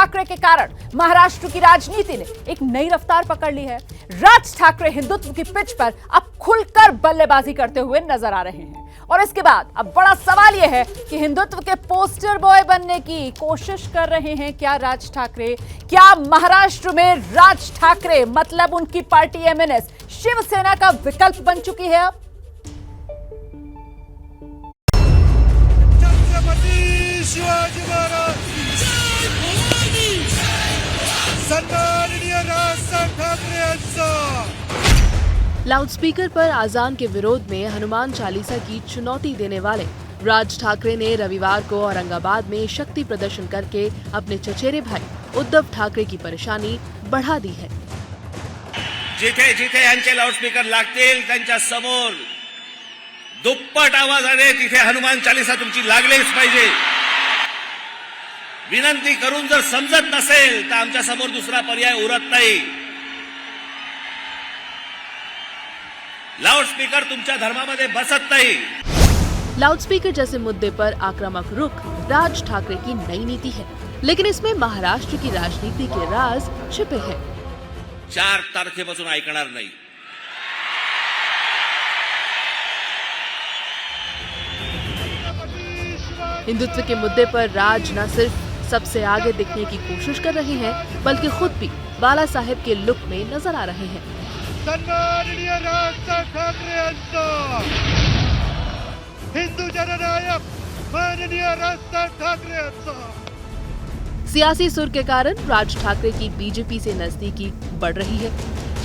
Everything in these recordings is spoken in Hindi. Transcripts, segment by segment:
ठाकरे के कारण महाराष्ट्र की राजनीति ने एक नई रफ्तार पकड़ ली है। राज ठाकरे हिंदुत्व की पिच पर अब खुलकर बल्लेबाजी करते हुए नजर आ रहे हैं और इसके बाद अब बड़ा सवाल यह है कि हिंदुत्व के पोस्टर बॉय बनने की कोशिश कर रहे हैं क्या राज ठाकरे? क्या महाराष्ट्र में राज ठाकरे मतलब उनकी पार्टी एमएनएस शिवसेना का विकल्प बन चुकी है? अब शिवाजी महाराज सन्माननीय राज ठाकरे यांचा लाउडस्पीकर पर आजान के विरोध में हनुमान चालीसा की चुनौती देने वाले राज ठाकरे ने रविवार को औरंगाबाद में शक्ति प्रदर्शन करके अपने चचेरे भाई उद्धव ठाकरे की परेशानी बढ़ा दी है। जिथे जिथे यांचे लाउडस्पीकर लागतील त्यांच्या समोर दुप्पट आवाजाने तिथे हनुमान चालीसा तुमची लागलीच पाहिजे। विनंती करून जर समजत नसेल तर आमच्या समोर दुसरा पर्याय उरत नाही। लाउडस्पीकर तुमच्या धर्मामध्ये बसत नहीं। लाउडस्पीकर जैसे मुद्दे पर आक्रामक रुख राज ठाकरे की नई नीति है, लेकिन इसमें महाराष्ट्र की राजनीति के राज छिपे हैं। 4 तारखेपासून ऐकणार नाही। हिंदुत्व के मुद्दे पर राज न सिर्फ सबसे आगे दिखने की कोशिश कर रहे हैं, बल्कि खुद भी बाला साहेब के लुक में नजर आ रहे हैं। सन्माननीय राज ठाकरे यांचा हिंदू जननायक माननीय राज ठाकरे यांचा। सियासी सुर के कारण राज ठाकरे की बीजेपी से नजदीकी बढ़ रही है।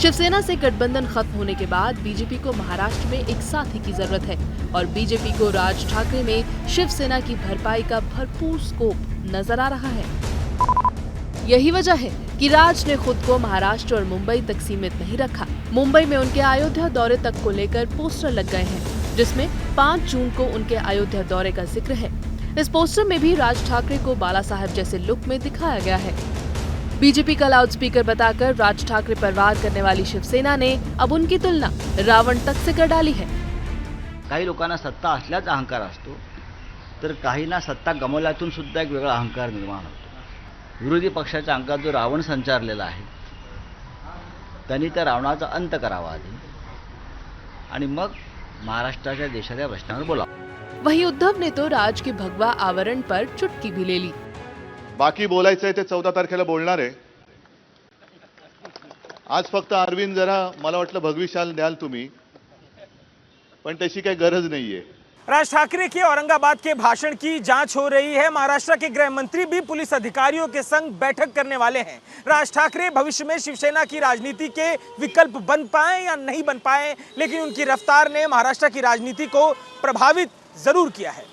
शिवसेना से गठबंधन खत्म होने के बाद बीजेपी को महाराष्ट्र में एक साथी की जरूरत है और बीजेपी को राज ठाकरे में शिवसेना की भरपाई का भरपूर स्कोप नजर आ रहा है। यही वजह है कि राज ने खुद को महाराष्ट्र और मुंबई तक सीमित नहीं रखा। मुंबई में उनके अयोध्या दौरे तक को लेकर पोस्टर लग गए हैं, जिसमें 5 जून को उनके अयोध्या दौरे का जिक्र है। इस पोस्टर में भी राज ठाकरे को बाला साहेब जैसे लुक में दिखाया गया है। बीजेपी का लाउडस्पीकर बताकर राज ठाकरे पर वार करने वाली शिवसेना ने अब उनकी तुलना रावण तक से कर डाली है। काही लोकांना सत्ता असल्याच अहंकार असतो, तर काहींना सत्ता गमावल्यातून सुद्धा एक वेगळा अहंकार निर्माण होतो। विरोधी पक्षाच्या अंगात जो रावण संचारलेला आहे त्यांनी त्या रावणाचा अंत करावा आधी आणि मग महाराष्ट्राच्या देशाच्या प्रश्नावर बोलावं। वहीं उद्धव ने तो राज के भगवा आवरण पर चुटकी भी ले ली। बाकी बोलायचंय ते 14 तारखेला बोलणार आहे। आज फक्त अरविंद जरा मला वाटलं भगवी शाल द्याल तुम्ही, पण तशी काही गरज नाहीये। राज ठाकरे के औरंगाबाद के भाषण की जांच हो रही है। महाराष्ट्र के गृह मंत्री भी पुलिस अधिकारियों के संग बैठक करने वाले हैं। राज ठाकरे भविष्य में शिवसेना की राजनीति के विकल्प बन पाए या नहीं बन पाए, लेकिन उनकी रफ्तार ने महाराष्ट्र की राजनीति को प्रभावित जरूर किया है।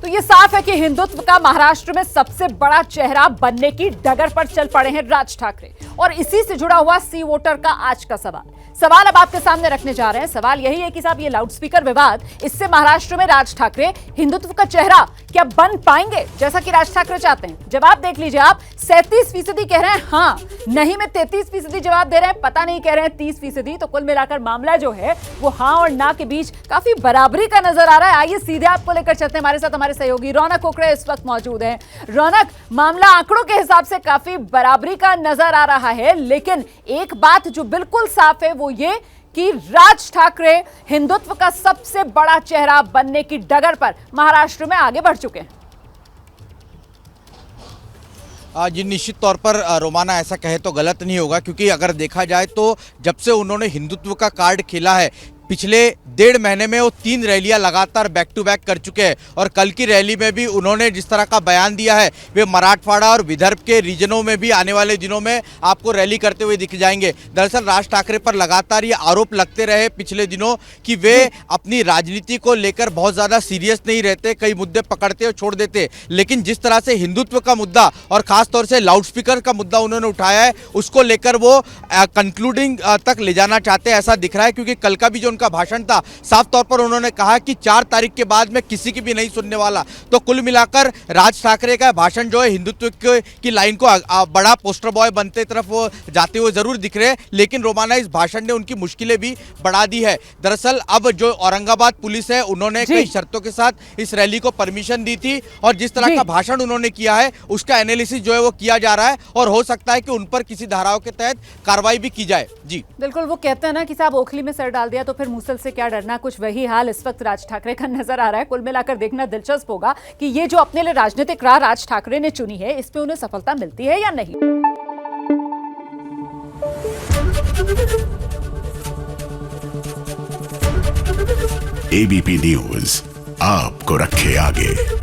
तो ये साफ है कि हिंदुत्व का महाराष्ट्र में सबसे बड़ा चेहरा बनने की डगर पर चल पड़े हैं राज ठाकरे और इसी से जुड़ा हुआ सी वोटर का आज का सवाल अब आपके सामने रखने जा रहे हैं। सवाल यही है कि साहब ये लाउडस्पीकर विवाद, इससे महाराष्ट्र में राज ठाकरे हिंदुत्व का चेहरा क्या बन पाएंगे जैसा कि राज ठाकरे चाहते हैं? जवाब देख लीजिए आप। 37% कह रहे हैं हाँ, नहीं में 33% जवाब दे रहे हैं, पता नहीं कह रहे हैं 30%। तो कुल मिलाकर मामला जो है वो हाँ और ना के बीच काफी बराबरी का नजर आ रहा है। आइए सीधे आपको लेकर चलते हैं। हमारे साथ हमारे सहयोगी रौनक कोकड़े इस वक्त मौजूद हैं। रौनक, मामला आंकड़ों के हिसाब से काफी बराबरी का नजर आ रहा है, लेकिन एक बात जो बिल्कुल साफ है वो ये कि राज ठाकरे हिंदुत्व का सबसे बड़ा चेहरा बनने की डगर पर महाराष्ट्र में आगे बढ़ चुके हैं। जी निश्चित तौर पर रोमाना ऐसा कहे तो गलत नहीं होगा, क्योंकि अगर देखा जाए तो जब से उन्होंने हिंदुत्व का कार्ड खेला है पिछले 1.5 महीने में वो 3 रैलियां लगातार बैक टू बैक कर चुके हैं और कल की रैली में भी उन्होंने जिस तरह का बयान दिया है वे मराठवाड़ा और विदर्भ के रीजनों में भी आने वाले दिनों में आपको रैली करते हुए दिख जाएंगे। दरअसल राज ठाकरे पर लगातार ये आरोप लगते रहे पिछले दिनों कि वे अपनी राजनीति को लेकर बहुत ज़्यादा सीरियस नहीं रहते, कई मुद्दे पकड़ते और छोड़ देते, लेकिन जिस तरह से हिंदुत्व का मुद्दा और खासतौर से लाउडस्पीकर का मुद्दा उन्होंने उठाया है उसको लेकर वो कंक्लूडिंग तक ले जाना चाहते हैं ऐसा दिख रहा है। क्योंकि कल का भी जो उनका भाषण था, साफ तौर पर उन्होंने कहा कि 4 तारीख के बाद मैं किसी की भी नहीं सुनने वाला। तो कुल मिलाकर राज ठाकरे का भाषण जो है हिंदुत्व की लाइन को बड़ा पोस्टर बॉय बनते तरफ वो जाते हुए जरूर दिख रहे हैं, लेकिन रोमाना इस भाषण ने उनकी मुश्किलें भी बढ़ा दी है। दरअसल अब जो औरंगाबाद पुलिस है उन्होंने कई शर्तों के साथ इस रैली को परमिशन दी थी और जिस तरह का भाषण उन्होंने किया है उसका एनालिसिस जो है वो किया जा रहा है और हो सकता है कि उन पर किसी धाराओं के तहत कार्रवाई भी की जाए। जी बिल्कुल, वो कहते हैं ना कि साहब ओखली में सर डाल दिया तो फिर मूसल से क्या डरना, कुछ वही हाल इस वक्त राज ठाकरे का नजर आ रहा है। कुल मिलाकर देखना दिलचस्प होगा कि ये जो अपने लिए राजनीतिक राह राज ठाकरे ने चुनी है इसमें उन्हें सफलता मिलती है या नहीं। एबीपी न्यूज आपको रखे आगे।